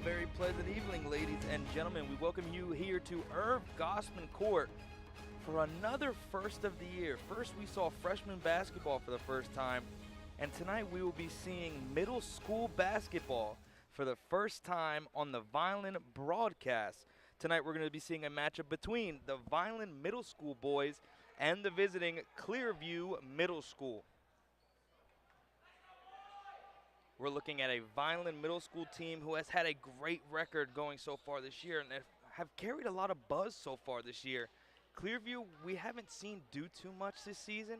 very pleasant evening, ladies and gentlemen. We welcome you here to Gosman Court for another first of the year. First, we saw freshman basketball for the first time, and tonight we will be seeing middle school basketball for the first time on the Vineland broadcast. Tonight, we're going to be seeing a matchup between the Vineland Middle School boys and the visiting Clearview Middle School. We're looking at a Vineland Middle School team who has had a great record going so far this year and have carried a lot of buzz so far this year. Clearview, we haven't seen do too much this season,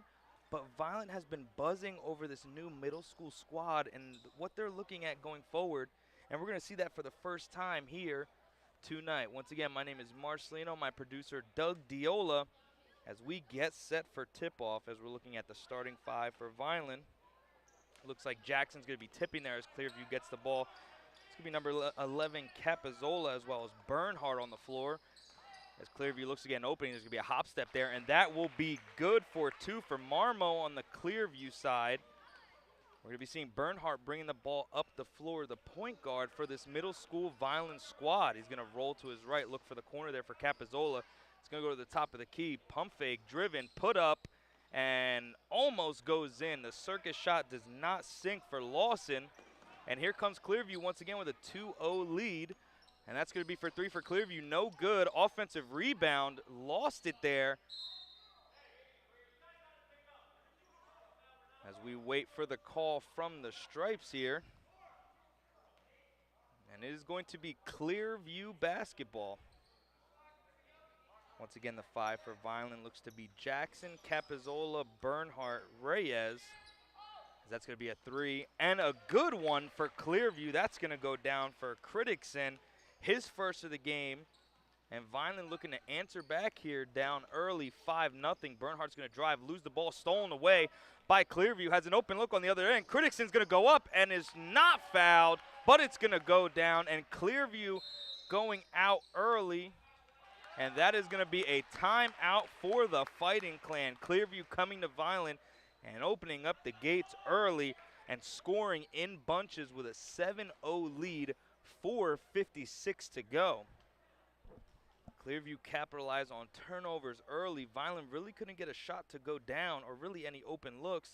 but Vineland has been buzzing over this new middle school squad and what they're looking at going forward, and we're going to see that for the first time here tonight. Once again, my name is Marcelino, my producer Doug Diola, as we get set for tip-off as we're looking at the starting five for Vineland. Looks like Jackson's going to be tipping there as Clearview gets the ball. It's going to be number 11, Capizola, as well as Bernhardt on the floor. As Clearview looks to get an opening, there's going to be a hop step there, and that will be good for two for Marmo on the Clearview side. We're going to be seeing Bernhardt bringing the ball up the floor, the point guard for this middle school Vineland squad. He's going to roll to his right, look for the corner there for Capizola. It's going to go to the top of the key, pump fake, driven, put up, and almost goes in. The circus shot does not sink for Lawson. And here comes Clearview once again with a 2-0 lead. And that's going to be for three for Clearview. No good. Offensive rebound. Lost it there. As we wait for the call from the Stripes here. And it is going to be Clearview basketball. Once again, the five for Vineland looks to be Jackson, Capizola, Bernhardt, Reyes. That's going to be a three. And a good one for Clearview. That's going to go down for Criticson, his first of the game. And Vineland looking to answer back here down early, 5-0. Bernhardt's going to drive, lose the ball, stolen away by Clearview. Has an open look on the other end. Criticson's going to go up and is not fouled, but it's going to go down. And Clearview going out early. And that is going to be a timeout for the Fighting Clan. Clearview coming to Vineland and opening up the gates early and scoring in bunches with a 7-0 lead, 4:56 to go. Clearview capitalized on turnovers early. Vineland really couldn't get a shot to go down or really any open looks.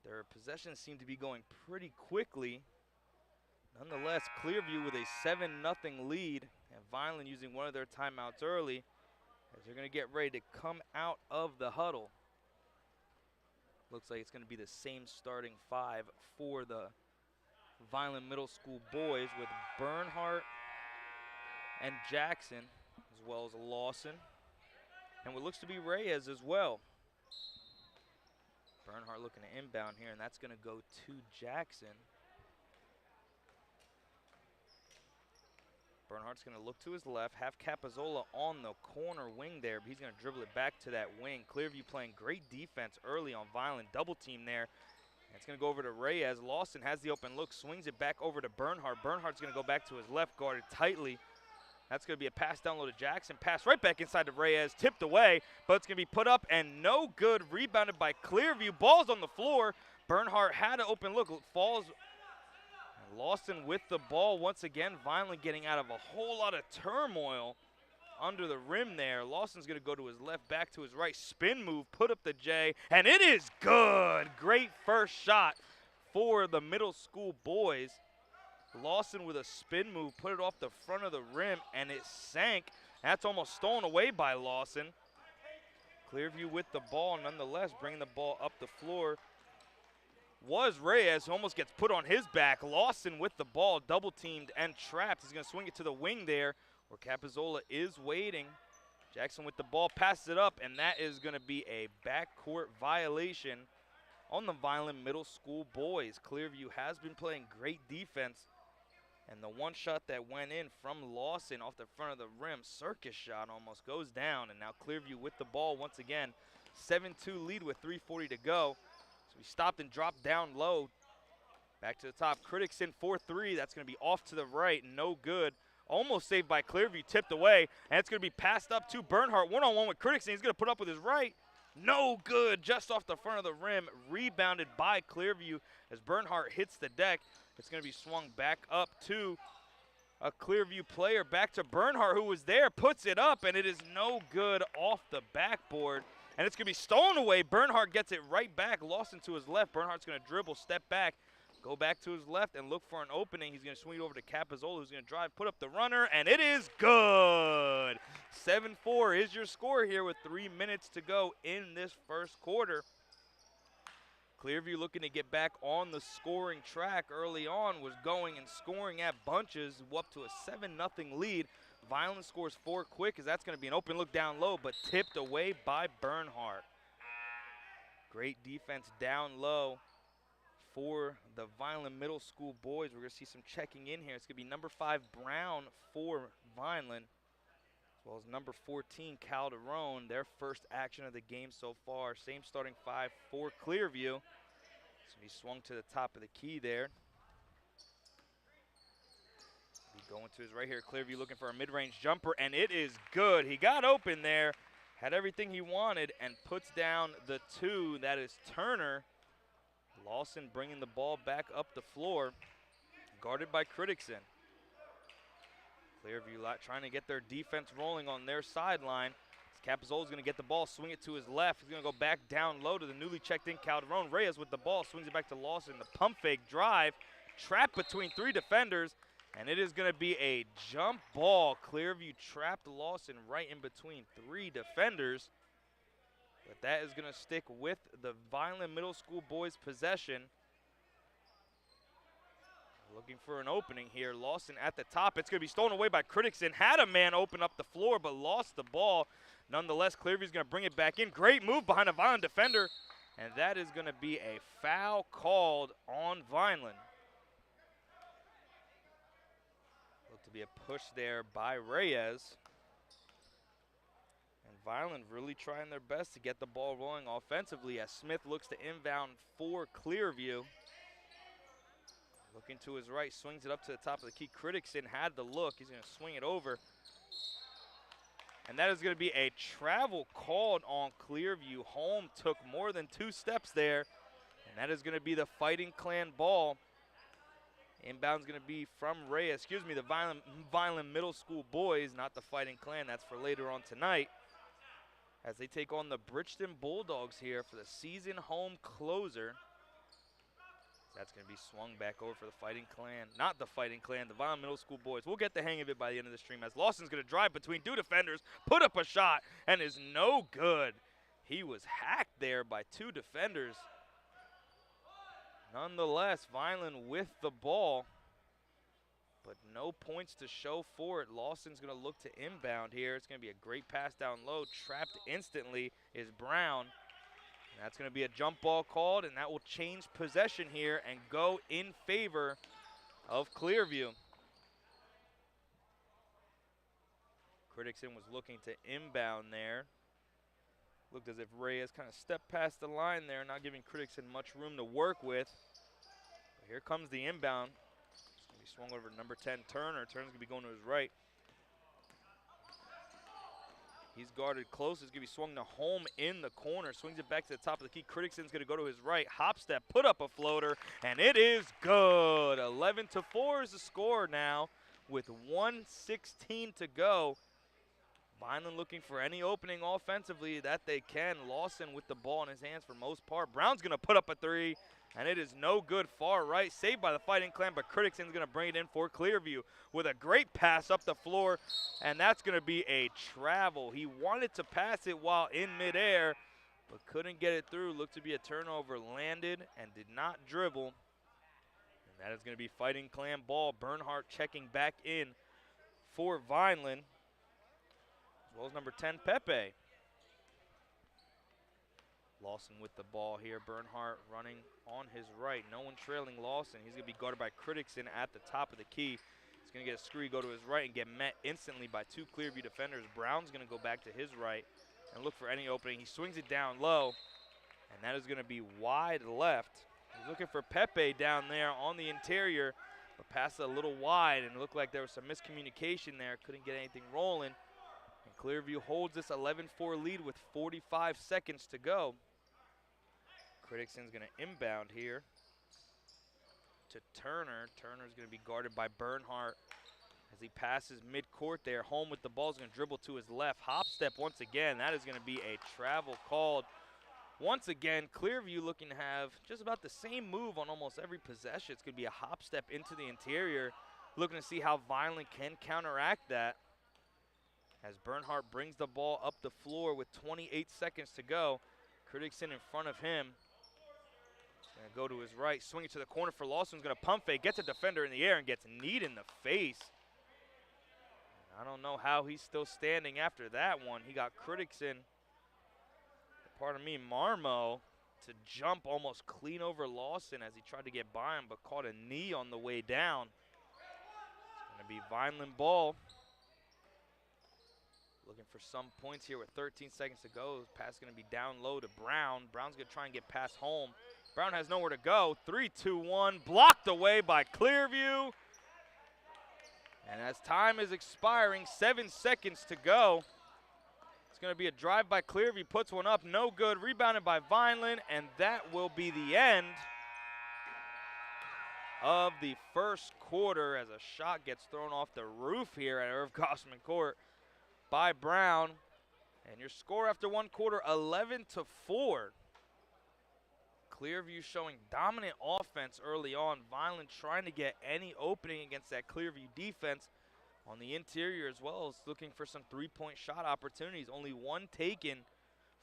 Their possessions seem to be going pretty quickly. Nonetheless, Clearview with a 7-0 lead, and Vineland using one of their timeouts early as they're going to get ready to come out of the huddle. Looks like it's going to be the same starting five for the Vineland Middle School boys with Bernhardt and Jackson, as well as Lawson, and what looks to be Reyes as well. Bernhardt looking to inbound here, and that's going to go to Jackson. Bernhardt's going to look to his left, have Capizola on the corner wing there, but he's going to dribble it back to that wing. Clearview playing great defense early on Vineland, double team there. And it's going to go over to Reyes. Lawson has the open look, swings it back over to Bernhardt. Bernhardt's going to go back to his left, guarded tightly. That's going to be a pass down low to Jackson. Pass right back inside to Reyes, tipped away, but it's going to be put up and no good. Rebounded by Clearview. Ball's on the floor. Bernhardt had an open look, falls. Lawson with the ball once again. Vineland getting out of a whole lot of turmoil under the rim there. Lawson's going to go to his left, back to his right. Spin move, put up the J, and it is good. Great first shot for the middle school boys. Lawson with a spin move, put it off the front of the rim, and it sank. That's almost stolen away by Lawson. Clearview with the ball, nonetheless, bringing the ball up the floor was Reyes, who almost gets put on his back. Lawson with the ball, double teamed and trapped. He's going to swing it to the wing there where Capizola is waiting. Jackson with the ball, passes it up, and that is going to be a backcourt violation on the Vineland Middle School boys. Clearview has been playing great defense, and the one shot that went in from Lawson off the front of the rim, circus shot, almost goes down. And now Clearview with the ball once again, 7-2 lead with 3:40 to go. So we stopped and dropped down low. Back to the top, Criticson 4-3. That's going to be off to the right, no good. Almost saved by Clearview, tipped away, and it's going to be passed up to Bernhardt. One-on-one with Criticson. He's going to put up with his right. No good, just off the front of the rim. Rebounded by Clearview as Bernhardt hits the deck. It's going to be swung back up to a Clearview player. Back to Bernhardt, who was there, puts it up, and it is no good off the backboard. And it's going to be stolen away. Bernhardt gets it right back. Lawson to his left. Bernhardt's going to dribble, step back, go back to his left, and look for an opening. He's going to swing it over to Capizzola, who's going to drive, put up the runner, and it is good. 7-4 is your score here with 3 minutes to go in this first quarter. Clearview looking to get back on the scoring track early on, was going and scoring at bunches, up to a 7-0 lead. Vineland scores 4 quick, as that's going to be an open look down low, but tipped away by Bernhardt. Great defense down low for the Vineland Middle School boys. We're going to see some checking in here. It's going to be number 5, Brown, for Vineland, as well as number 14, Calderon, their first action of the game so far. Same starting 5 for Clearview. So he swung to the top of the key there. Be going to his right here. Clearview looking for a mid-range jumper, and it is good. He got open there, had everything he wanted, and puts down the 2. That is Turner. Lawson bringing the ball back up the floor, guarded by Criticson. Clearview trying to get their defense rolling on their sideline. Capizzola's going to get the ball, swing it to his left. He's going to go back down low to the newly checked in Calderon. Reyes with the ball, swings it back to Lawson. The pump fake drive, trapped between 3 defenders, and it is going to be a jump ball. Clearview trapped Lawson right in between 3 defenders. But that is going to stick with the Vineland Middle School boys' possession. Looking for an opening here. Lawson at the top. It's going to be stolen away by Criticson. Had a man open up the floor, but lost the ball. Nonetheless, Clearview's going to bring it back in. Great move behind a Vineland defender. And that is going to be a foul called on Vineland. Looked to be a push there by Reyes. And Vineland really trying their best to get the ball rolling offensively as Smith looks to inbound for Clearview. Looking to his right, swings it up to the top of the key. Criticson had the look. He's going to swing it over. And that is going to be a travel called on Clearview. Holm took more than 2 steps there. And that is going to be the Fighting Clan ball. Inbound's going to be from Reyes. Excuse me, the Vineland Middle School boys, not the Fighting Clan. That's for later on tonight, as they take on the Bridgeton Bulldogs here for the season home closer. That's going to be swung back over for the Fighting Clan. Not the Fighting Clan, the Vineland Middle School boys. We'll get the hang of it by the end of the stream, as Lawson's going to drive between 2 defenders, put up a shot, and is no good. He was hacked there by 2 defenders. Nonetheless, Vineland with the ball, but no points to show for it. Lawson's going to look to inbound here. It's going to be a great pass down low. Trapped instantly is Brown. And that's going to be a jump ball called, and that will change possession here and go in favor of Clearview. Criticson was looking to inbound there. Looked as if Reyes kind of stepped past the line there, not giving Criticson much room to work with. But here comes the inbound. It's going to be swung over to number 10, Turner. Turner's going to be going to his right. He's guarded close. It's going to be swung to Holm in the corner. Swings it back to the top of the key. Criticson's going to go to his right. Hop step, put up a floater, and it is good. 11-4 is the score now with 1:16 to go. Vineland looking for any opening offensively that they can. Lawson with the ball in his hands for most part. Brown's going to put up a 3, and it is no good far right. Saved by the Fighting Clan, but Criticson's going to bring it in for Clearview with a great pass up the floor, and that's going to be a travel. He wanted to pass it while in midair, but couldn't get it through. Looked to be a turnover, landed, and did not dribble. And that is going to be Fighting Clan ball. Bernhardt checking back in for Vineland, as well as number 10, Pepe. Lawson with the ball here. Bernhardt running on his right. No one trailing Lawson. He's going to be guarded by Criticson at the top of the key. He's going to get a screen, go to his right, and get met instantly by 2 Clearview defenders. Brown's going to go back to his right and look for any opening. He swings it down low, and that is going to be wide left. He's looking for Pepe down there on the interior, but passed a little wide, and it looked like there was some miscommunication there. Couldn't get anything rolling. And Clearview holds this 11-4 lead with 45 seconds to go. Criticson's going to inbound here to Turner. Turner's going to be guarded by Bernhardt, as he passes midcourt there. Home with the ball is going to dribble to his left. Hop step once again. That is going to be a travel called. Once again, Clearview looking to have just about the same move on almost every possession. It's going to be a hop step into the interior. Looking to see how Vineland can counteract that. As Bernhardt brings the ball up the floor with 28 seconds to go. Criticson in front of him. Gonna go to his right, swing it to the corner for Lawson's gonna pump fake, gets a defender in the air and gets kneed in the face. I don't know how he's still standing after that one. He got Criticson, pardon me, Marmo, to jump almost clean over Lawson as he tried to get by him, but caught a knee on the way down. It's gonna be Vineland ball. Looking for some points here with 13 seconds to go. Pass gonna be down low to Brown. Brown's gonna try and get past Home. Brown has nowhere to go. 3-2-1, blocked away by Clearview. And as time is expiring, 7 seconds to go. It's gonna be a drive by Clearview, puts one up, no good. Rebounded by Vineland, and that will be the end of the first quarter as a shot gets thrown off the roof here at Irv Gosman Court by Brown. And your score after one quarter, 11-4. Clearview showing dominant offense early on. Vineland trying to get any opening against that Clearview defense on the interior, as well as looking for some three-point shot opportunities. Only one taken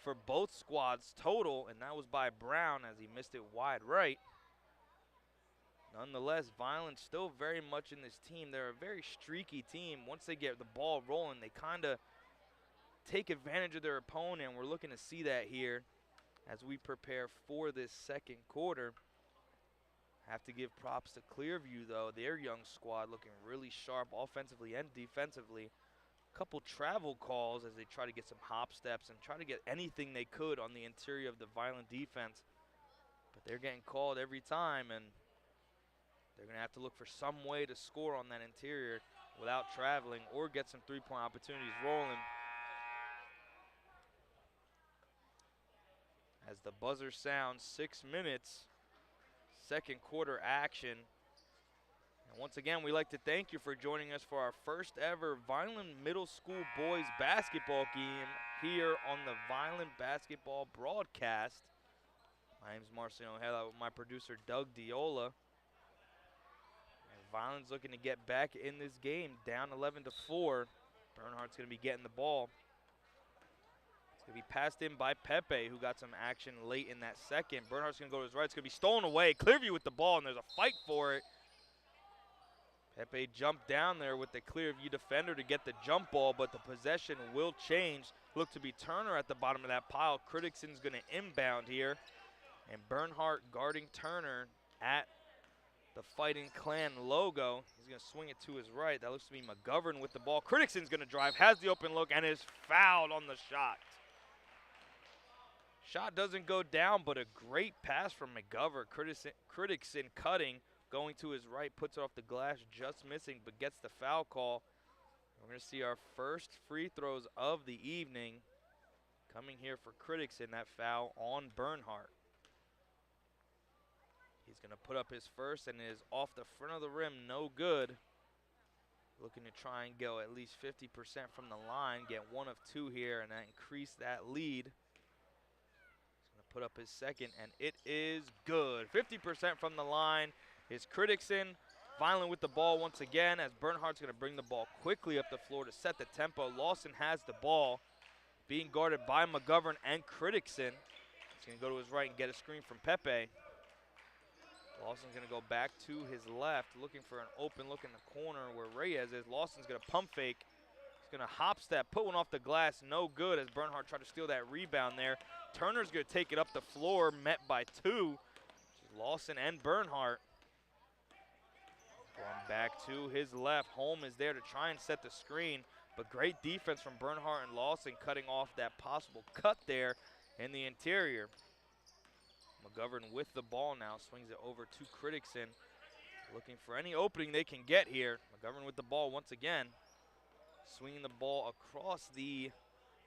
for both squads total, and that was by Brown as he missed it wide right. Nonetheless, Vineland still very much in this team. They're a very streaky team. Once they get the ball rolling, they kind of take advantage of their opponent. We're looking to see that here as we prepare for this second quarter. Have to give props to Clearview, though. Their young squad looking really sharp offensively and defensively. A couple travel calls as they try to get some hop steps and try to get anything they could on the interior of the Vineland defense. But they're getting called every time, and they're going to have to look for some way to score on that interior without traveling or get some three-point opportunities rolling. As the buzzer sounds, 6 minutes, second quarter action. And once again, we'd like to thank you for joining us for our first ever Vineland Middle School boys basketball game here on the Vineland basketball broadcast. My name is Marcelo Hela with my producer Doug Diola. And Vineland's looking to get back in this game, down 11-4. Bernhardt's going to be getting the ball. It's going to be passed in by Pepe, who got some action late in that second. Bernhardt's going to go to his right. It's going to be stolen away. Clearview with the ball, and there's a fight for it. Pepe jumped down there with the Clearview defender to get the jump ball, but the possession will change. Look to be Turner at the bottom of that pile. Criticson's going to inbound here. And Bernhardt guarding Turner at the Fighting Clan logo. He's going to swing it to his right. That looks to be McGovern with the ball. Criticson's going to drive, has the open look, and is fouled on the shot. Shot doesn't go down, but a great pass from McGovern. Criticson cutting, going to his right, puts it off the glass, just missing, but gets the foul call. We're going to see our first free throws of the evening coming here for Criticson. That foul on Bernhardt. He's going to put up his first, and it is off the front of the rim, no good. Looking to try and go at least 50% from the line, get 1 of 2 here, and that increase that lead. Put up his second, and it is good. 50% from the line is Criticson. Vineland with the ball once again as Bernhardt's going to bring the ball quickly up the floor to set the tempo. Lawson has the ball, being guarded by McGovern and Criticson. He's going to go to his right and get a screen from Pepe. Lawson's going to go back to his left, looking for an open look in the corner where Reyes is. Lawson's going to pump fake. He's going to hop step, put one off the glass, no good as Bernhardt tried to steal that rebound there. Turner's going to take it up the floor, met by 2. Lawson and Bernhardt. Going back to his left. Holm is there to try and set the screen, but great defense from Bernhardt and Lawson cutting off that possible cut there in the interior. McGovern with the ball now, swings it over to Criticson. Looking for any opening they can get here. McGovern with the ball once again. Swinging the ball across the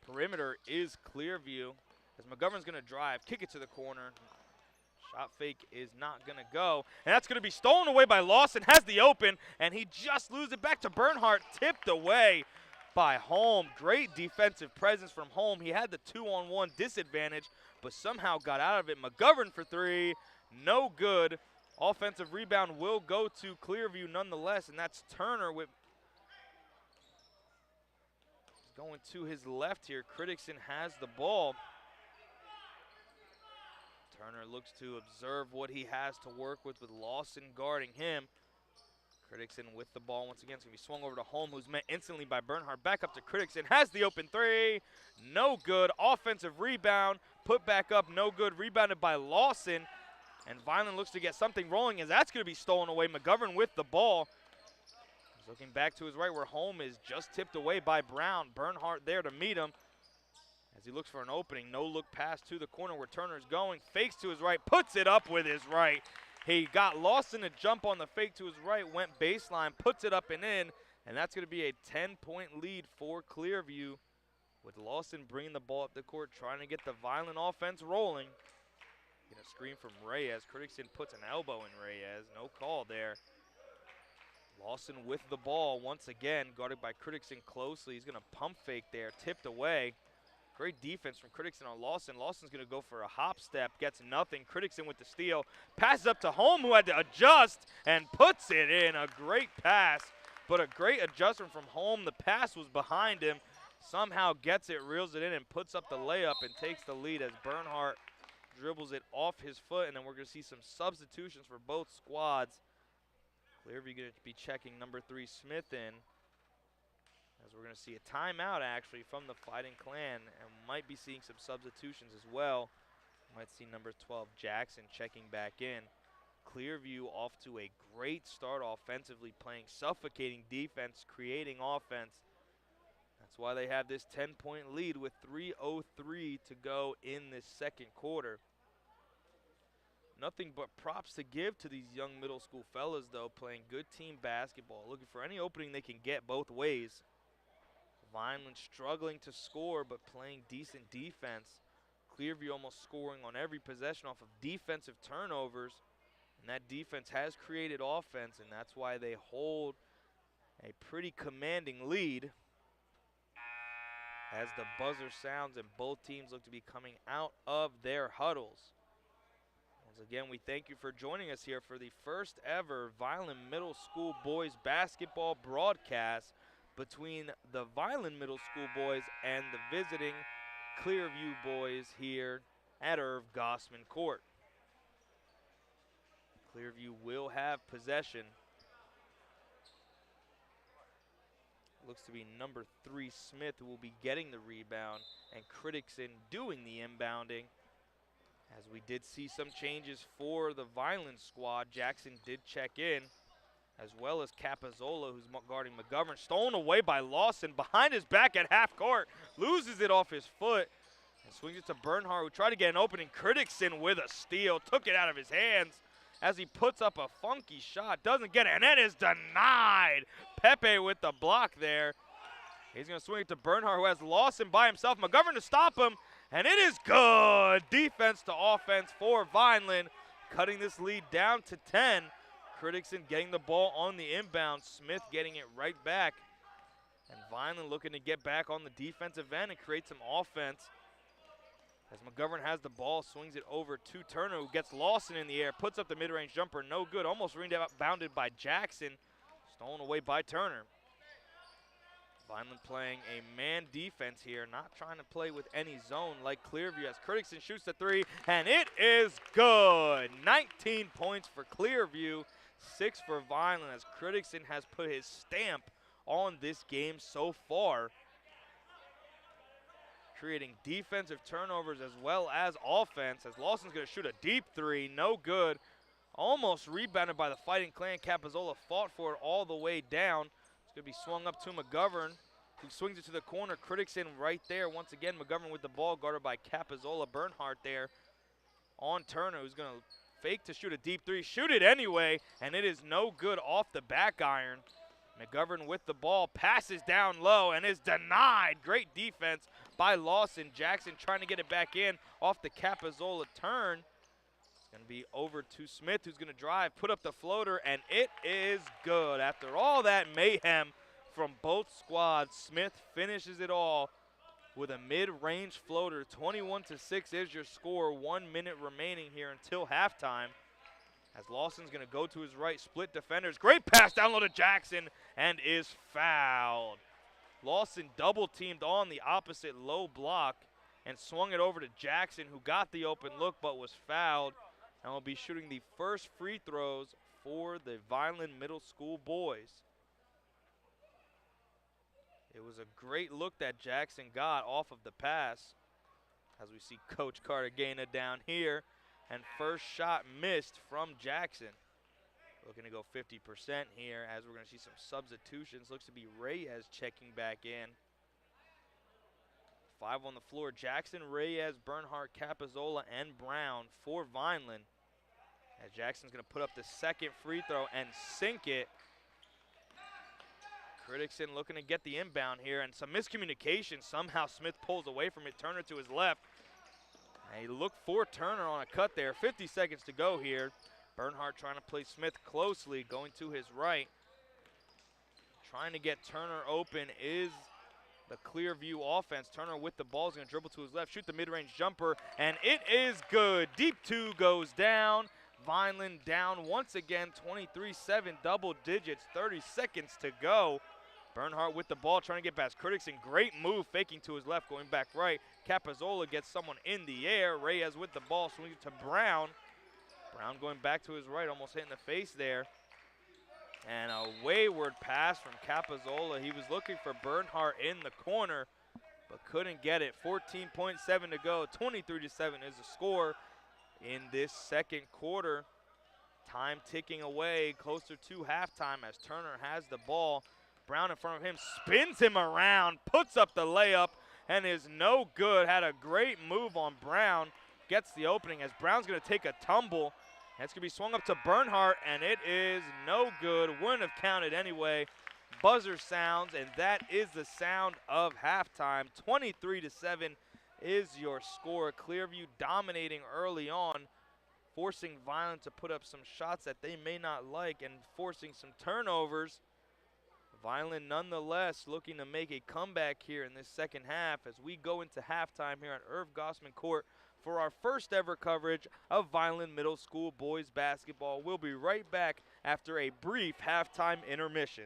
perimeter is Clearview. As McGovern's going to drive, kick it to the corner. Shot fake is not going to go. And that's going to be stolen away by Lawson. Has the open, and he just loses it back to Bernhardt. Tipped away by Holm. Great defensive presence from Holm. He had the 2-on-1 disadvantage, but somehow got out of it. McGovern for three. No good. Offensive rebound will go to Clearview nonetheless, and that's Turner with going to his left here. Crittixon has the ball. Turner looks to observe what he has to work with Lawson guarding him. Crittixon with the ball once again. It's going to be swung over to Holm, who's met instantly by Bernhardt. Back up to Crittixon. Has the open three. No good. Offensive rebound. Put back up. No good. Rebounded by Lawson. And Vineland looks to get something rolling as that's going to be stolen away. McGovern with the ball. He's looking back to his right where Holm is just tipped away by Brown. Bernhardt there to meet him as he looks for an opening. No look pass to the corner where Turner's going. Fakes to his right. Puts it up with his right. He got Lawson to jump on the fake to his right. Went baseline. Puts it up and in. And that's going to be a 10-point lead for Clearview with Lawson bringing the ball up the court, trying to get the Vineland offense rolling. Get a screen from Reyes. Crittixon puts an elbow in Reyes. No call there. Lawson with the ball once again, guarded by Crittixon closely. He's going to pump fake there, tipped away. Great defense from Crittixon on Lawson. Lawson's going to go for a hop step, gets nothing. Crittixon with the steal. Passes up to Holm, who had to adjust and puts it in. A great pass, but a great adjustment from Holm. The pass was behind him. Somehow gets it, reels it in, and puts up the layup and takes the lead as Bernhardt dribbles it off his foot. And then we're going to see some substitutions for both squads. Clearview going to be checking number 3 Smith in, as we're going to see a timeout actually from the Fighting Clan, and might be seeing some substitutions as well. Might see number 12 Jackson checking back in. Clearview off to a great start offensively, playing suffocating defense, creating offense. That's why they have this 10-point lead with 3:03 to go in this second quarter. Nothing but props to give to these young middle school fellas, though, playing good team basketball, looking for any opening they can get both ways. Vineland struggling to score, but playing decent defense. Clearview almost scoring on every possession off of defensive turnovers, and that defense has created offense, and that's why they hold a pretty commanding lead. As the buzzer sounds and both teams look to be coming out of their huddles. Once again, we thank you for joining us here for the first ever Vineland Middle School boys basketball broadcast between the Vineland Middle School boys and the visiting Clearview boys here at Irv Gosman Court. Clearview will have possession. Looks to be number 3 Smith who will be getting the rebound, and Crittixon doing the inbounding. As we did see some changes for the Vineland squad, Jackson did check in, as well as Capizzola, who's guarding McGovern. Stolen away by Lawson behind his back at half court. Loses it off his foot and swings it to Bernhardt, who tried to get an opening. Crittixon with a steal, took it out of his hands as he puts up a funky shot. Doesn't get it, and that is denied. Pepe with the block there. He's going to swing it to Bernhardt, who has Lawson by himself. McGovern to stop him. And it is good. Defense to offense for Vineland, cutting this lead down to 10. Crittixon getting the ball on the inbound. Smith getting it right back. And Vineland looking to get back on the defensive end and create some offense. As McGovern has the ball, swings it over to Turner, who gets Lawson in the air, puts up the mid-range jumper, no good. Almost rebounded by Jackson, stolen away by Turner. Vineland playing a man defense here, not trying to play with any zone like Clearview, as Crittixon shoots the 3, and it is good. 19 points for Clearview, 6 for Vineland, as Crittixon has put his stamp on this game so far, creating defensive turnovers as well as offense, as Lawson's going to shoot a deep 3, no good. Almost rebounded by the Fighting Clan. Capizzola fought for it all the way down. It's going to be swung up to McGovern, who swings it to the corner. Crittixon right there. Once again, McGovern with the ball, guarded by Capizzola. Bernhardt there on Turner, who's going to fake to shoot a deep 3. Shoot it anyway, and it is no good off the back iron. McGovern with the ball, passes down low, and is denied. Great defense by Lawson. Jackson trying to get it back in off the Capizzola turn. It's Gonna be over to Smith, who's gonna drive, put up the floater, and it is good. After all that mayhem from both squads, Smith finishes it all with a mid-range floater. 21-6 is your score. 1 minute remaining here until halftime. As Lawson's gonna go to his right, split defenders. Great pass down low to Jackson, and is fouled. Lawson double teamed on the opposite low block and swung it over to Jackson, who got the open look but was fouled, and will be shooting the first free throws for the Vineland Middle School boys. It was a great look that Jackson got off of the pass, as we see Coach Cartagena down here, and first shot missed from Jackson. Looking to go 50% here, as we're going to see some substitutions. Looks to be Reyes checking back in. 5 on the floor, Jackson, Reyes, Bernhardt, Capizola, and Brown for Vineland. As Jackson's going to put up the second free throw and sink it. Criticson looking to get the inbound here, and some miscommunication. Somehow Smith pulls away from it. Turner to his left. And he looked for Turner on a cut there. 50 seconds to go here. Bernhardt trying to play Smith closely, going to his right. Trying to get Turner open is the Clearview offense. Turner with the ball is going to dribble to his left, shoot the mid-range jumper, and it is good. Deep two goes down. Vineland down once again, 23-7, double digits, 30 seconds to go. Bernhardt with the ball, trying to get past Criticson. Great move, faking to his left, going back right. Capizola gets someone in the air. Reyes with the ball, swings it to Brown. Brown going back to his right, almost hitting the face there. And a wayward pass from Capizola. He was looking for Bernhardt in the corner, but couldn't get it. 14.7 to go, 23-7 is the score in this second quarter. Time ticking away, closer to halftime as Turner has the ball. Brown in front of him, spins him around, puts up the layup, and is no good. Had a great move on Brown. Gets the opening as Brown's going to take a tumble. That's going to be swung up to Bernhardt, and it is no good. Wouldn't have counted anyway. Buzzer sounds, and that is the sound of halftime. 23-7 is your score. Clearview dominating early on, forcing Vineland to put up some shots that they may not like and forcing some turnovers. Vineland nonetheless looking to make a comeback here in this second half as we go into halftime here at Irv Gosman Court for our first ever coverage of Vineland Middle School boys basketball. We'll be right back after a brief halftime intermission.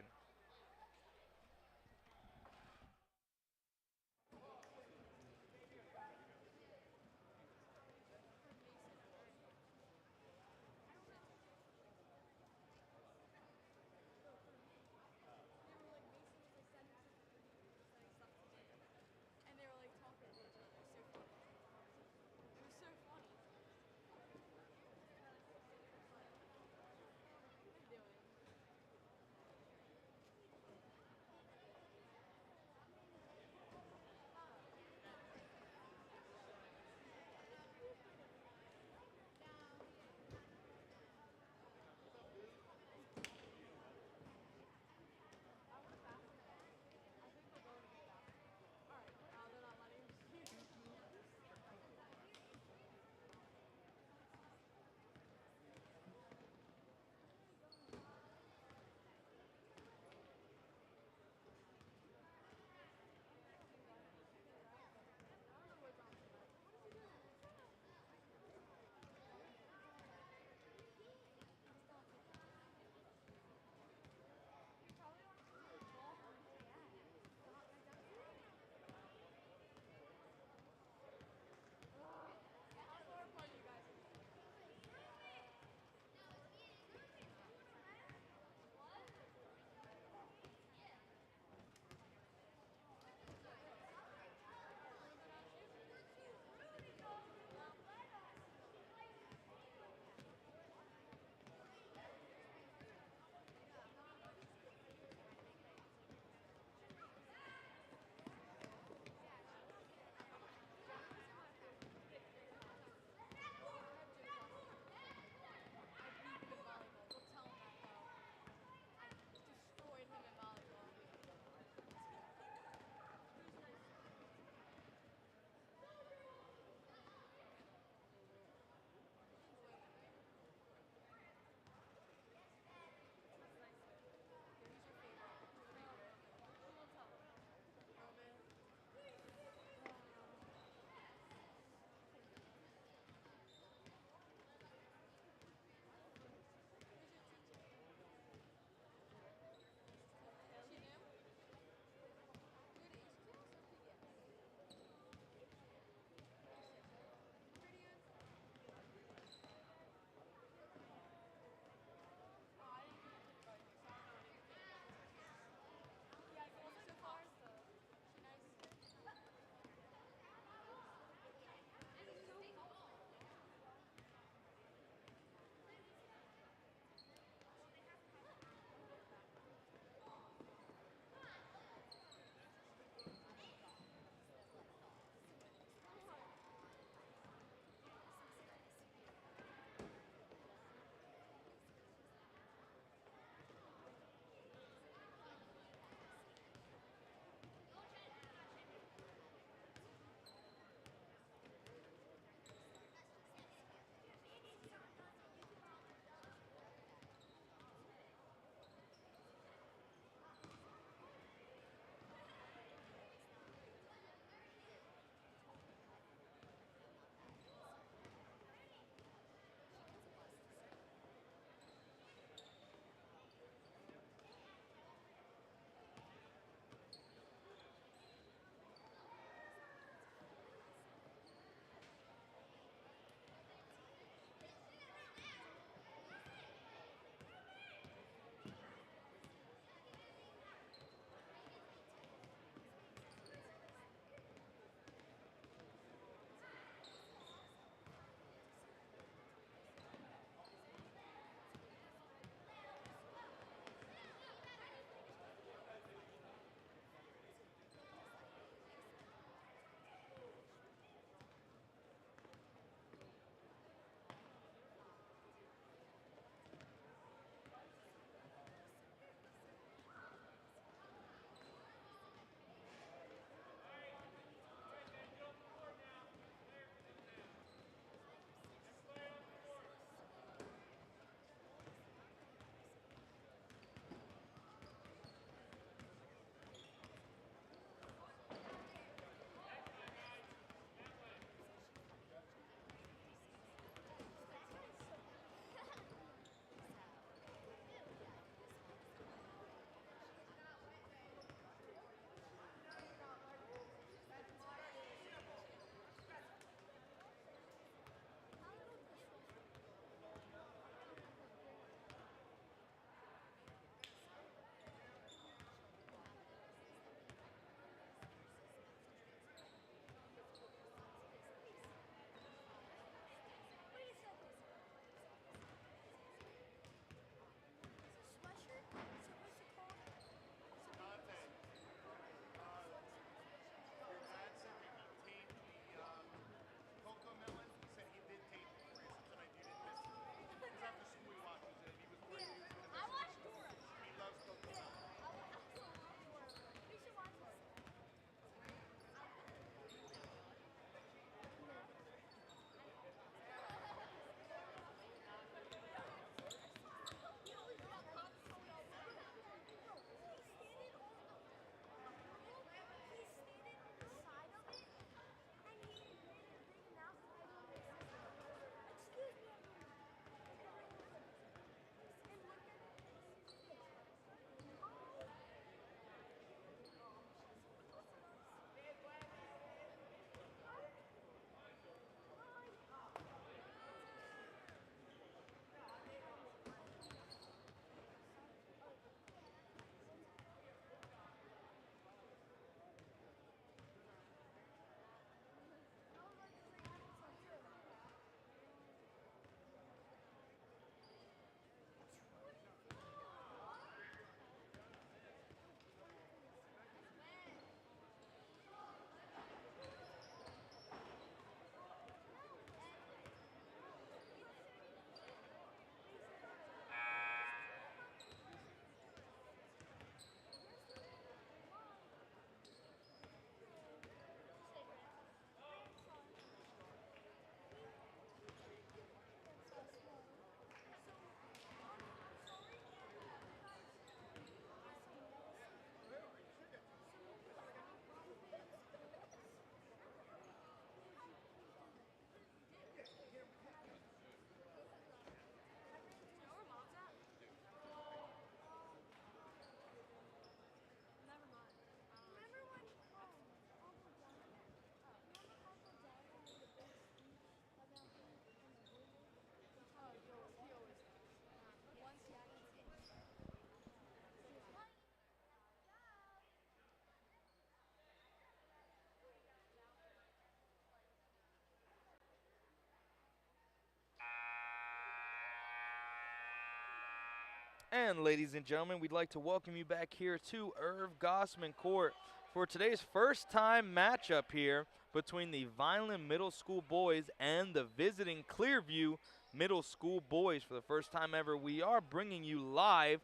And ladies and gentlemen, we'd like to welcome you back here to Irv Gosman Court for today's first time matchup here between the Vineland Middle School boys and the visiting Clearview Middle School boys. For the first time ever, we are bringing you live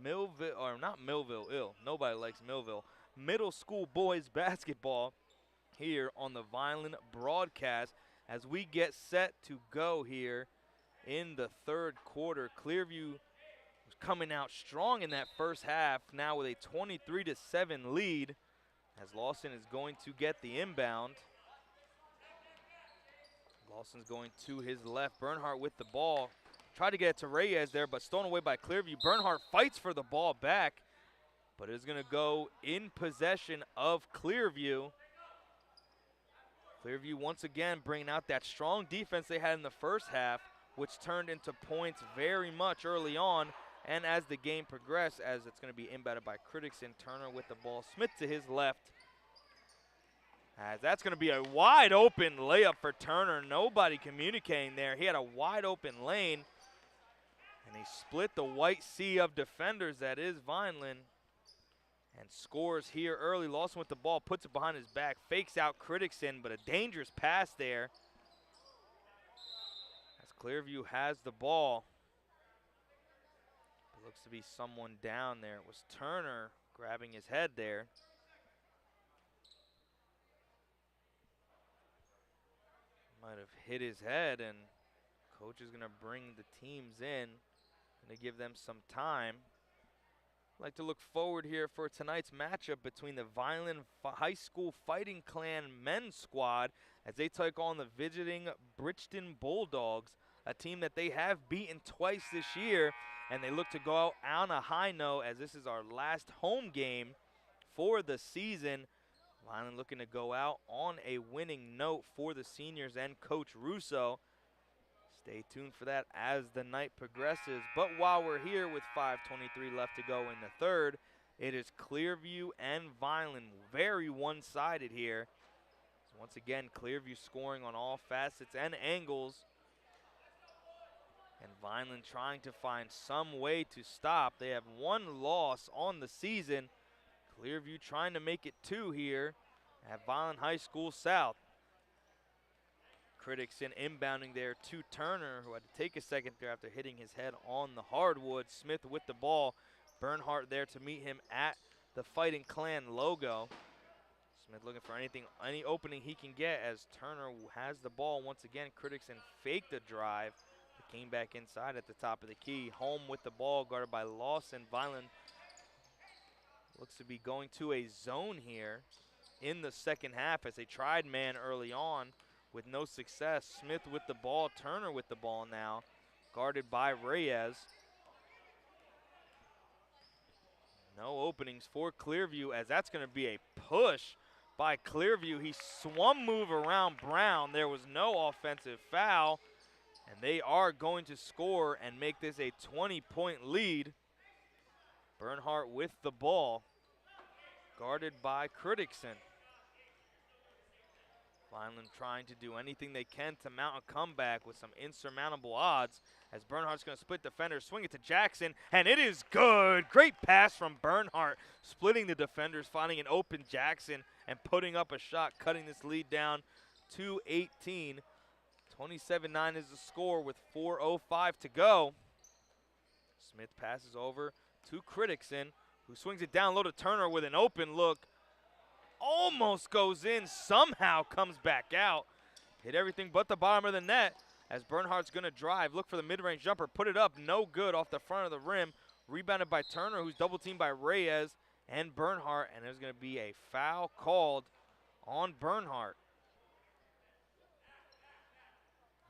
nobody likes Millville, Middle School boys basketball here on the Vineland broadcast as we get set to go here in the third quarter. Clearview was coming out strong in that first half, now with a 23-7 lead, as Lawson is going to get the inbound. Lawson's going to his left. Bernhardt with the ball. Tried to get it to Reyes there, but stolen away by Clearview. Bernhardt fights for the ball back, but it's going to go in possession of Clearview. Clearview once again bringing out that strong defense they had in the first half, which turned into points very much early on. And as the game progressed, as it's going to be inbounded by Crittixon, Turner with the ball. Smith to his left. As that's going to be a wide open layup for Turner. Nobody communicating there. He had a wide open lane. And he split the white sea of defenders that is Vineland. And scores here early. Lawson with the ball, puts it behind his back, fakes out Crittixon, but a dangerous pass there. As Clearview has the ball. It looks to be someone down there. It was Turner grabbing his head there. Might have hit his head, and coach is going to bring the teams in. Going to give them some time. I'd like to look forward here for tonight's matchup between the Vineland High School Fighting Clan men's squad as they take on the visiting Bridgeton Bulldogs, a team that they have beaten twice this year, and they look to go out on a high note as this is our last home game for the season. Vineland looking to go out on a winning note for the seniors and Coach Russo. Stay tuned for that as the night progresses. But while we're here with 5:23 left to go in the third, it is Clearview and Vineland, very one-sided here. So once again, Clearview scoring on all facets and angles. And Vineland trying to find some way to stop. They have one loss on the season. Clearview trying to make it two here at Vineland High School South. Crittixon inbounding there to Turner, who had to take a second there after hitting his head on the hardwood. Smith with the ball. Bernhardt there to meet him at the Fighting Clan logo. Smith looking for any opening he can get as Turner has the ball once again. Crittixon faked the drive, but came back inside at the top of the key. Home with the ball, guarded by Lawson. Vineland looks to be going to a zone here in the second half as they tried man early on with no success. Smith with the ball, Turner with the ball now, guarded by Reyes. No openings for Clearview as that's going to be a push by Clearview. He swung move around Brown. There was no offensive foul, and they are going to score and make this a 20-point lead. Bernhardt with the ball, guarded by Crittixon. Vineland trying to do anything they can to mount a comeback with some insurmountable odds as Bernhardt's going to split defenders, swing it to Jackson, and it is good. Great pass from Bernhardt, splitting the defenders, finding an open Jackson, and putting up a shot, cutting this lead down to 18. 27-9 is the score with 4:05 to go. Smith passes over to Crittixon, who swings it down low to Turner with an open look. Almost goes in, somehow comes back out. Hit everything but the bottom of the net as Bernhardt's going to drive. Look for the mid-range jumper, put it up, no good off the front of the rim. Rebounded by Turner, who's double-teamed by Reyes and Bernhardt, and there's going to be a foul called on Bernhardt.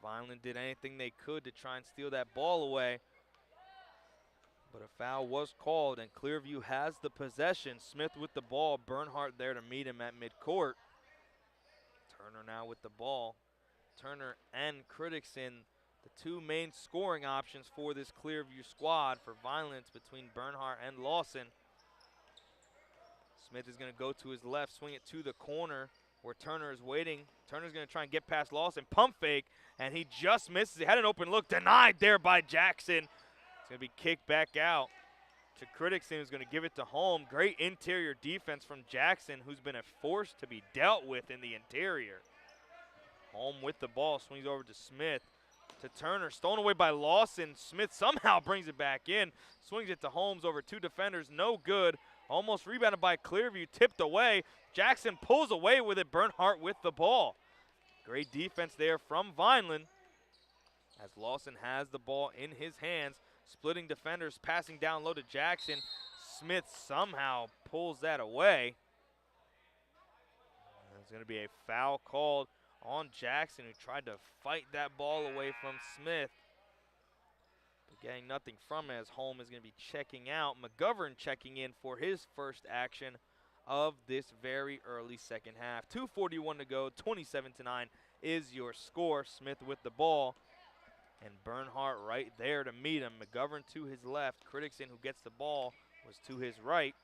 Vineland did anything they could to try and steal that ball away, but a foul was called, and Clearview has the possession. Smith with the ball, Bernhardt there to meet him at midcourt. Turner now with the ball. Turner and Crittixon, the two main scoring options for this Clearview squad. For Violence between Bernhardt and Lawson. Smith is going to go to his left, swing it to the corner where Turner is waiting. Turner's going to try and get past Lawson, pump fake, and he just misses. He had an open look, denied there by Jackson. It's going to be kicked back out to Criticson, who's going to give it to Holm. Great interior defense from Jackson, who's been a force to be dealt with in the interior. Holm with the ball, swings over to Smith. To Turner, stolen away by Lawson. Smith somehow brings it back in, swings it to Holmes over 2 defenders, no good. Almost rebounded by Clearview, tipped away. Jackson pulls away with it, Bernhardt with the ball. Great defense there from Vineland as Lawson has the ball in his hands, splitting defenders, passing down low to Jackson. Smith somehow pulls that away. There's going to be a foul called on Jackson, who tried to fight that ball away from Smith. But getting nothing from it, as Holm is going to be checking out. McGovern checking in for his first action of this very early second half. 2:41 to go, 27-9 is your score. Smith with the ball, and Bernhardt right there to meet him. McGovern to his left. Criticson, who gets the ball, was to his right.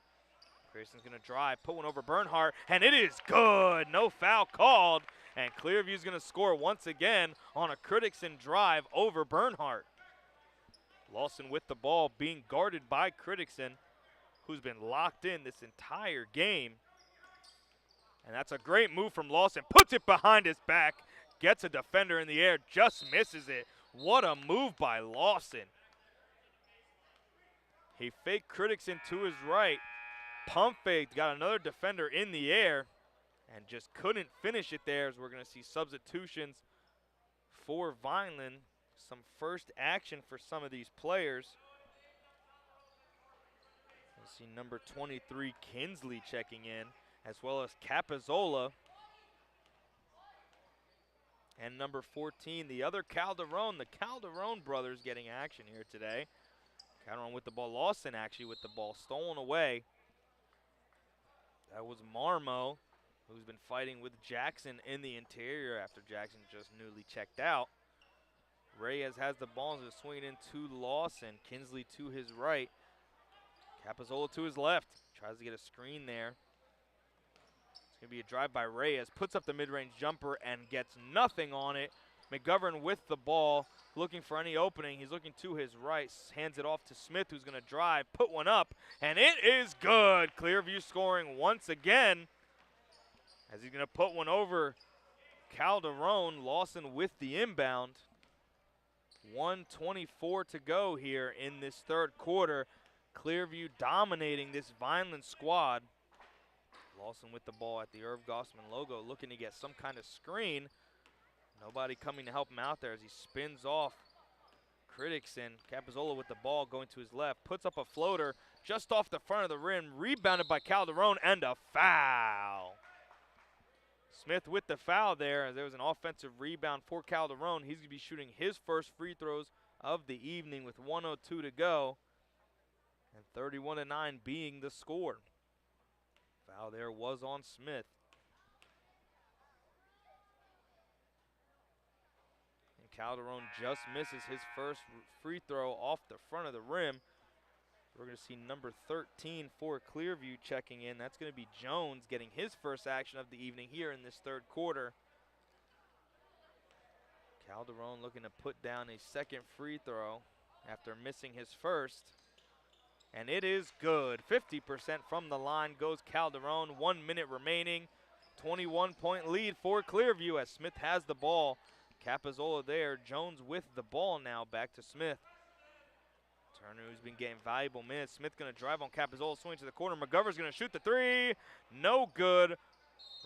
Criticson's going to drive, put one over Bernhardt, and it is good. No foul called. And Clearview's going to score once again on a Criticson drive over Bernhardt. Lawson with the ball, being guarded by Criticson, who's been locked in this entire game. And that's a great move from Lawson. Puts it behind his back, gets a defender in the air, just misses it. What a move by Lawson. He faked Criticson to his right, pump faked, got another defender in the air, and just couldn't finish it there, as we're going to see substitutions for Vineland. Some first action for some of these players. We'll see number 23, Kinsley, checking in, as well as Capizola. And number 14, the other Calderon, the Calderon brothers getting action here today. Calderon with the ball, Lawson actually with the ball, stolen away. That was Marmo, who's been fighting with Jackson in the interior after Jackson just newly checked out. Reyes has the ball and is swinging into Lawson. Kinsley to his right. Capizola to his left. Tries to get a screen there. It's going to be a drive by Reyes. Puts up the mid-range jumper and gets nothing on it. McGovern with the ball, looking for any opening. He's looking to his right. Hands it off to Smith, who's going to drive, put one up, and it is good. Clearview scoring once again, as he's going to put one over Calderon. Lawson with the inbound. 1:24 to go here in this third quarter. Clearview dominating this Vineland squad. Lawson with the ball at the Irv Gosman logo, looking to get some kind of screen. Nobody coming to help him out there as he spins off Criticson. Capizola with the ball going to his left, puts up a floater just off the front of the rim, rebounded by Calderon, and a foul. Smith with the foul there, as there was an offensive rebound for Calderon. He's going to be shooting his first free throws of the evening with 1:02 to go, and 31-9 being the score. Foul there was on Smith. And Calderon just misses his first free throw off the front of the rim. We're going to see number 13 for Clearview checking in. That's going to be Jones getting his first action of the evening here in this third quarter. Calderon looking to put down a second free throw after missing his first. And it is good. 50% from the line goes Calderon. 1 minute remaining. 21-point lead for Clearview as Smith has the ball. Capizola there. Jones with the ball now. Back to Smith. Turner, who's been getting valuable minutes. Smith going to drive on Capizola, swing to the corner. McGovern's going to shoot the three. No good.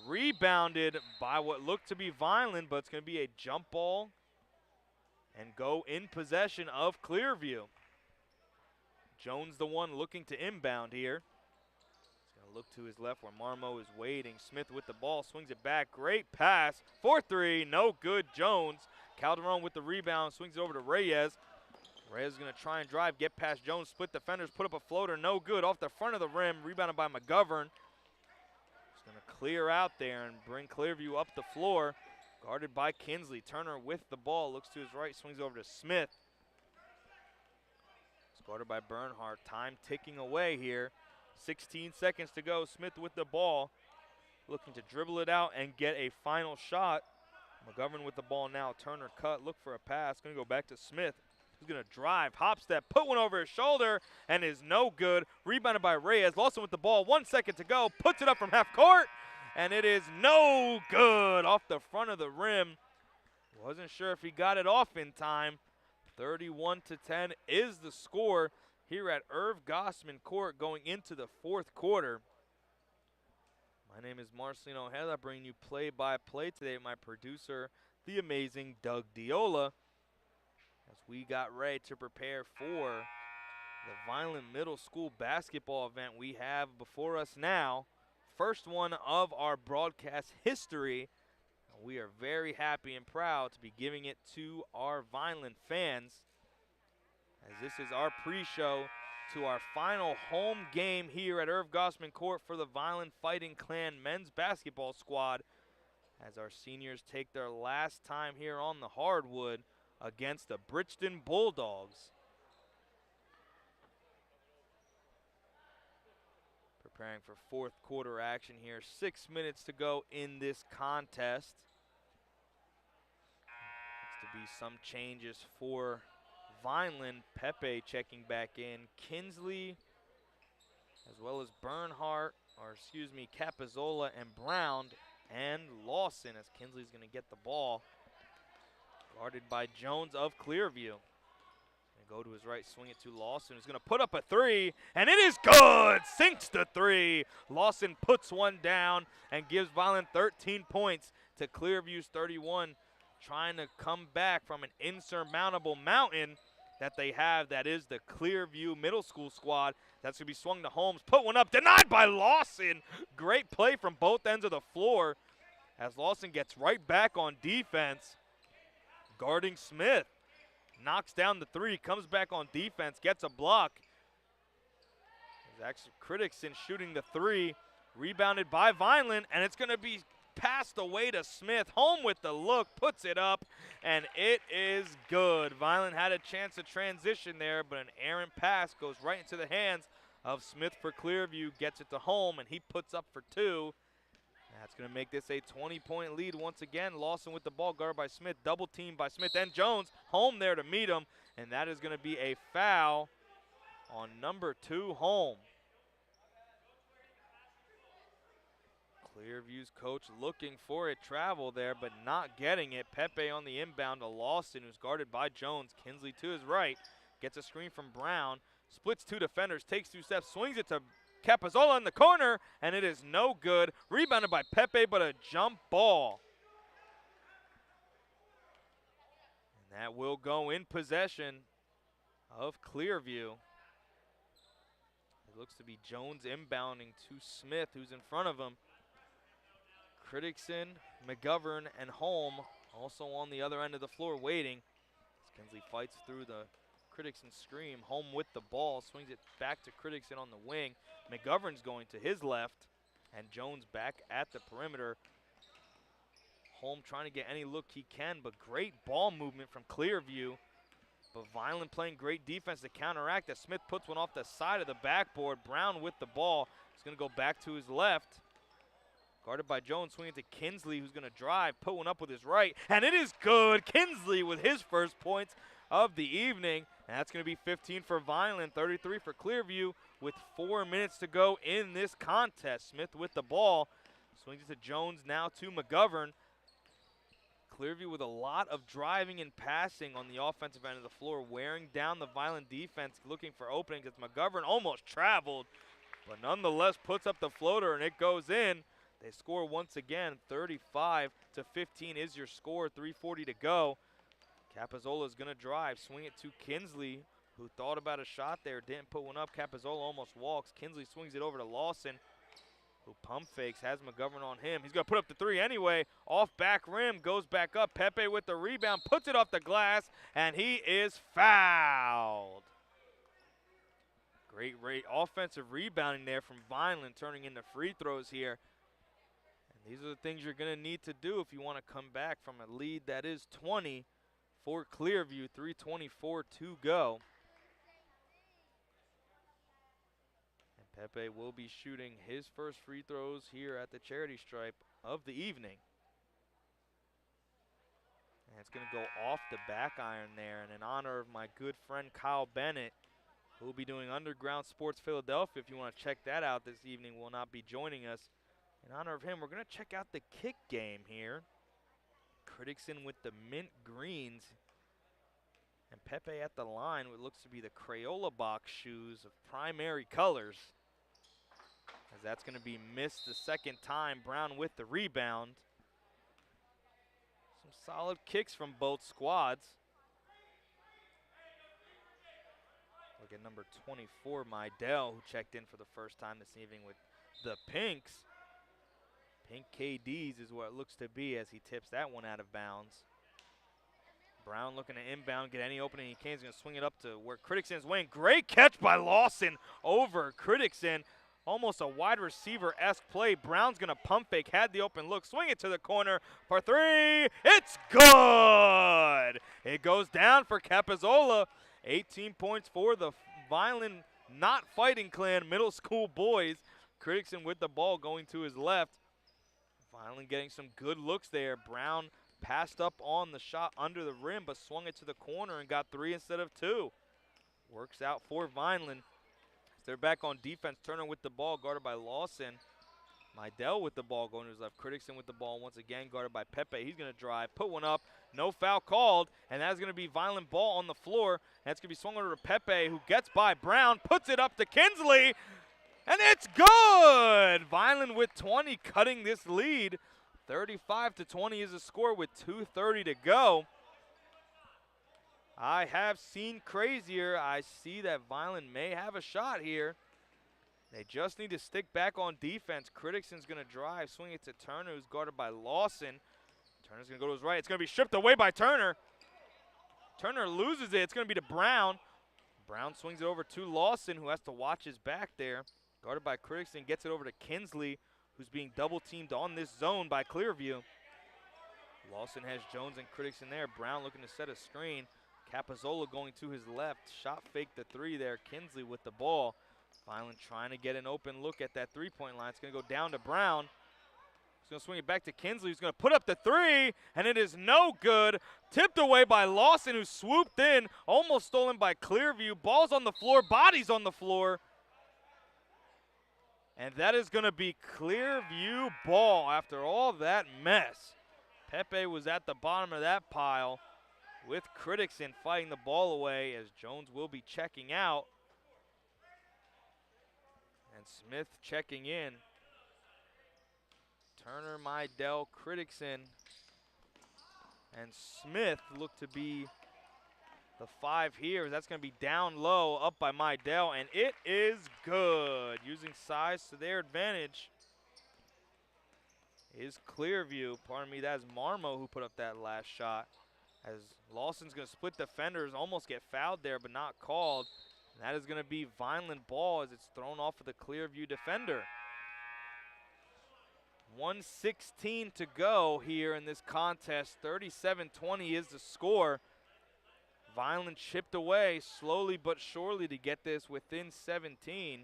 Rebounded by what looked to be Vineland, but it's going to be a jump ball and go in possession of Clearview. Jones the one looking to inbound here. He's going to look to his left where Marmo is waiting. Smith with the ball, swings it back. Great pass. 4-3, no good. Jones. Calderon with the rebound, swings it over to Reyes. Reyes is going to try and drive, get past Jones, split defenders, put up a floater, no good. Off the front of the rim, rebounded by McGovern. He's going to clear out there and bring Clearview up the floor. Guarded by Kinsley. Turner with the ball, looks to his right, swings over to Smith. Guarded by Bernhardt. Time ticking away here. 16 seconds to go. Smith with the ball, looking to dribble it out and get a final shot. McGovern with the ball now. Turner cut, look for a pass. Going to go back to Smith. who's going to drive, hop step, put one over his shoulder, and is no good. Rebounded by Reyes. Lawson with the ball, 1 second to go, puts it up from half court, and it is no good off the front of the rim. Wasn't sure if he got it off in time. 31-10 is the score here at Irv Gosman Court going into the fourth quarter. My name is Marcelino Ojeda, bringing you play-by-play today. My producer, the amazing Doug Diola, as we got ready to prepare for the Vineland Middle School basketball event we have before us now. First one of our broadcast history. We are very happy and proud to be giving it to our Vineland fans, as this is our pre-show to our final home game here at Irv Gosman Court for the Vineland Fighting Clan men's basketball squad, as our seniors take their last time here on the hardwood against the Bridgeton Bulldogs. Preparing for fourth quarter action here. 6 minutes to go in this contest. Looks to be some changes for Vineland. Pepe checking back in. Kinsley, as well as Capizzola and Brown and Lawson, as Kinsley's going to get the ball. Guarded by Jones of Clearview. Go to his right, swing it to Lawson, who's going to put up a three, and it is good! Sinks the three. Lawson puts one down and gives Vineland 13 points to Clearview's 31, trying to come back from an insurmountable mountain that they have. That is the Clearview Middle School squad. That's going to be swung to Holmes. Put one up, denied by Lawson. Great play from both ends of the floor as Lawson gets right back on defense, guarding Smith. Knocks down the three, comes back on defense, gets a block. There's actually Criticson shooting the three, rebounded by Vineland, and it's going to be passed away to Smith. Home with the look, puts it up, and it is good. Vineland had a chance to transition there, but an errant pass goes right into the hands of Smith for Clearview, gets it to Home, and he puts up for two. That's going to make this a 20-point lead once again. Lawson with the ball, guarded by Smith, double teamed by Smith and Jones. Home there to meet him, and that is going to be a foul on number 2, Home. Clearview's coach looking for a travel there, but not getting it. Pepe on the inbound to Lawson, who's guarded by Jones. Kinsley to his right, gets a screen from Brown, splits two defenders, takes 2 steps, swings it to Capizzola in the corner, and it is no good. Rebounded by Pepe, but a jump ball. And that will go in possession of Clearview. It looks to be Jones inbounding to Smith, who's in front of him. Criticson, McGovern, and Holm also on the other end of the floor waiting. As Kinsley fights through the Criticson scream. Home with the ball, swings it back to Criticson on the wing. McGovern's going to his left, and Jones back at the perimeter. Holm trying to get any look he can, but great ball movement from Clearview. But Vineland playing great defense to counteract as Smith puts one off the side of the backboard. Brown with the ball. He's going to go back to his left. Guarded by Jones, swinging to Kinsley, who's going to drive, put one up with his right, and it is good. Kinsley with his first points of the evening, and that's going to be 15 for Vineland, 33 for Clearview with 4 minutes to go in this contest. Smith with the ball, swings it to Jones, now to McGovern. Clearview with a lot of driving and passing on the offensive end of the floor, wearing down the Vineland defense, looking for openings as McGovern almost traveled, but nonetheless puts up the floater and it goes in. They score once again, 35-15 is your score, 3:40 to go. Capizzola is going to drive, swing it to Kinsley, who thought about a shot there, didn't put one up. Capizzola almost walks. Kinsley swings it over to Lawson, who pump fakes, has McGovern on him. He's going to put up the three anyway. Off back rim, goes back up. Pepe with the rebound, puts it off the glass, and he is fouled. Great offensive rebounding there from Vineland, turning into free throws here. And these are the things you're going to need to do if you want to come back from a lead that is 20 for Clearview, 3:24 to go. And Pepe will be shooting his first free throws here at the charity stripe of the evening. And it's going to go off the back iron there. And in honor of my good friend Kyle Bennett, who will be doing Underground Sports Philadelphia, if you want to check that out this evening, will not be joining us. In honor of him, we're going to check out the kick game here. Criticson with the mint greens. And Pepe at the line, what looks to be the Crayola box shoes of primary colors. As that's going to be missed the second time. Brown with the rebound. Some solid kicks from both squads. Look at number 24, Mydell, who checked in for the first time this evening with the pinks. Pink KDs is what it looks to be as he tips that one out of bounds. Brown looking to inbound, get any opening he can. He's going to swing it up to where Criticson is winning. Great catch by Lawson over Criticson. Almost a wide receiver-esque play. Brown's going to pump fake, had the open look, swing it to the corner for three. It's good! It goes down for Capizzola. 18 points for the Vineland not fighting clan middle school boys. Criticson with the ball going to his left. Vineland getting some good looks there. Brown passed up on the shot under the rim, but swung it to the corner and got 3 instead of 2. Works out for Vineland. They're back on defense. Turner with the ball, guarded by Lawson. Mydell with the ball going to his left. Criticson with the ball once again, guarded by Pepe. He's going to drive, put one up. No foul called, and that's going to be Vineland ball on the floor. And it's going to be swung over to Pepe, who gets by Brown, puts it up to Kinsley, and it's good! Vineland with 20, cutting this lead. 35-20 is the score with 2:30 to go. I have seen crazier. I see that Vineland may have a shot here. They just need to stick back on defense. Criticson's going to drive, swing it to Turner, who's guarded by Lawson. Turner's going to go to his right. It's going to be stripped away by Turner. Turner loses it. It's going to be to Brown. Brown swings it over to Lawson, who has to watch his back there. Guarded by Criticson, gets it over to Kinsley, who's being double-teamed on this zone by Clearview. Lawson has Jones and Criticson there. Brown looking to set a screen. Capizzola going to his left. Shot fake the three there. Kinsley with the ball. Vineland trying to get an open look at that three-point line. It's going to go down to Brown. He's going to swing it back to Kinsley, who's going to put up the three, and it is no good. Tipped away by Lawson, who swooped in. Almost stolen by Clearview. Ball's on the floor. Body's on the floor. And that is going to be Clearview ball after all that mess. Pepe was at the bottom of that pile with Criticson fighting the ball away as Jones will be checking out. And Smith checking in. Turner, Mydell, Criticson, and Smith look to be the 5 here. That's going to be down low, up by Mydell, and it is good. Using size to their advantage is Clearview. Pardon me, that is Marmo who put up that last shot. As Lawson's going to split defenders, almost get fouled there, but not called. And that is going to be Vineland ball as it's thrown off of the Clearview defender. 1:16 to go here in this contest. 37-20 is the score. Vineland chipped away slowly but surely to get this within 17.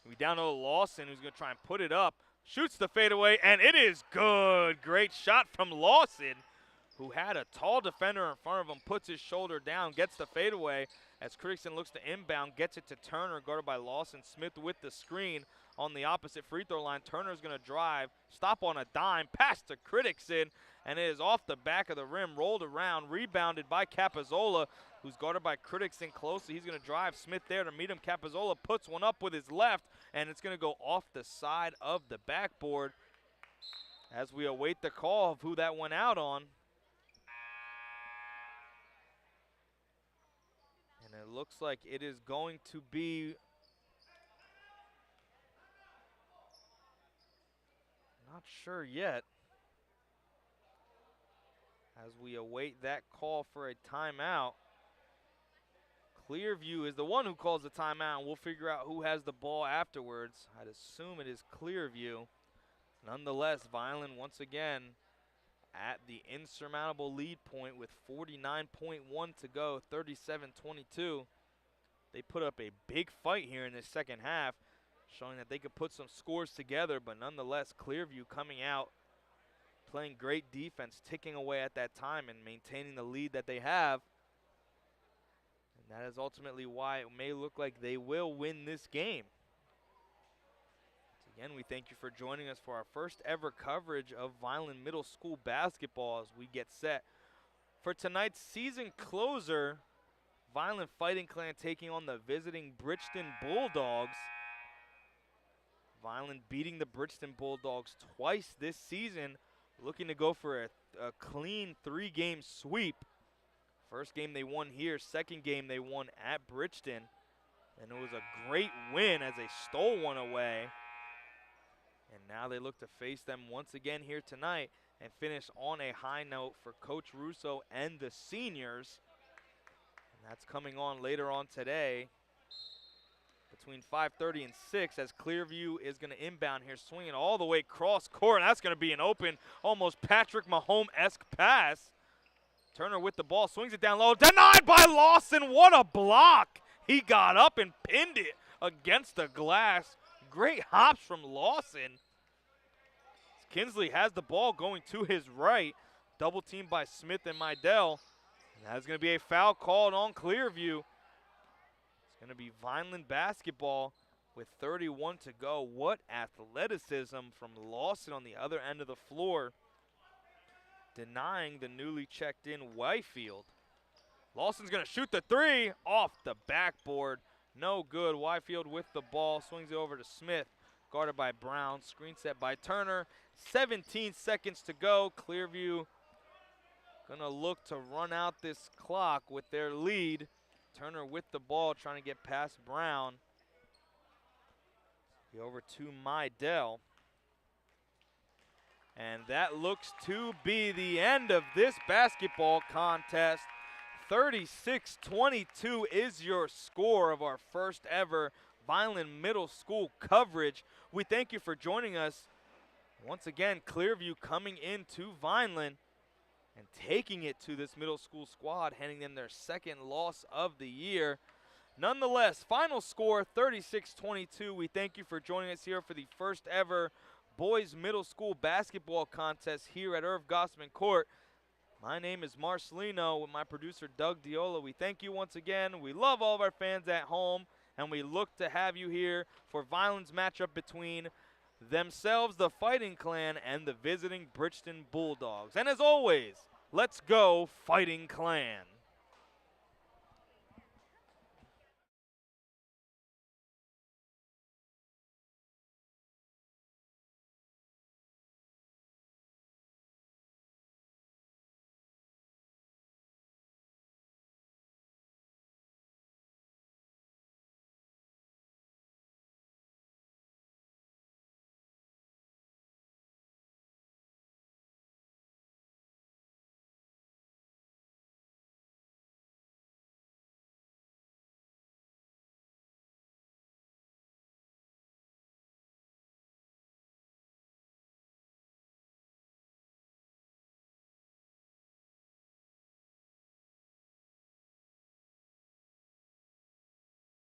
We down to Lawson, who's going to try and put it up. Shoots the fadeaway, and it is good. Great shot from Lawson, who had a tall defender in front of him, puts his shoulder down, gets the fadeaway as Criticson looks to inbound, gets it to Turner, guarded by Lawson. Smith with the screen on the opposite free throw line. Turner's going to drive, stop on a dime, pass to Criticson, and it is off the back of the rim, rolled around, rebounded by Capizzola, who's guarded by Criticson closely. He's going to drive Smith there to meet him. Capizzola puts one up with his left, and it's going to go off the side of the backboard as we await the call of who that went out on. And it looks like it is going to be, not sure yet, as we await that call for a timeout. Clearview is the one who calls the timeout, and we'll figure out who has the ball afterwards. I'd assume it is Clearview. Nonetheless, Vineland once again at the insurmountable lead point with 49.1 to go, 37-22. They put up a big fight here in this second half, showing that they could put some scores together, but nonetheless, Clearview coming out playing great defense, ticking away at that time and maintaining the lead that they have. And that is ultimately why it may look like they will win this game. So again, we thank you for joining us for our first ever coverage of Vineland Middle School basketball as we get set for tonight's season closer. Vineland Fighting Clan taking on the visiting Bridgeton Bulldogs. Vineland beating the Bridgeton Bulldogs twice this season, looking to go for a clean 3-game sweep. First game they won here, second game they won at Bridgeton. And it was a great win as they stole one away. And now they look to face them once again here tonight and finish on a high note for Coach Russo and the seniors. And that's coming on later on today between 5:30 and 6 as Clearview is going to inbound here, swinging all the way cross court. That's going to be an open, almost Patrick Mahomes-esque pass. Turner with the ball, swings it down low, denied by Lawson. What a block. He got up and pinned it against the glass. Great hops from Lawson. Kinsley has the ball going to his right. Double teamed by Smith and Meidel. And that's going to be a foul called on Clearview. It's going to be Vineland basketball with 31 to go. What athleticism from Lawson on the other end of the floor, denying the newly checked in Whitefield. Lawson's going to shoot the three off the backboard. No good. Whitefield with the ball, swings it over to Smith, guarded by Brown. Screen set by Turner. 17 seconds to go. Clearview gonna look to run out this clock with their lead. Turner with the ball, trying to get past Brown. Over to Meidel. And that looks to be the end of this basketball contest. 36-22 is your score of our first ever Vineland Middle School coverage. We thank you for joining us. Once again, Clearview coming into Vineland and taking it to this middle school squad, handing them their second loss of the year. Nonetheless, final score 36-22. We thank you for joining us here for the first ever boys middle school basketball contest here at Irv Gosman Court. My name is Marcelino with my producer Doug Diola. We thank you once again. We love all of our fans at home, and we look to have you here for Vineland's matchup between themselves, the Fighting Clan, and the visiting Bridgeton Bulldogs. And as always, let's go Fighting Clan.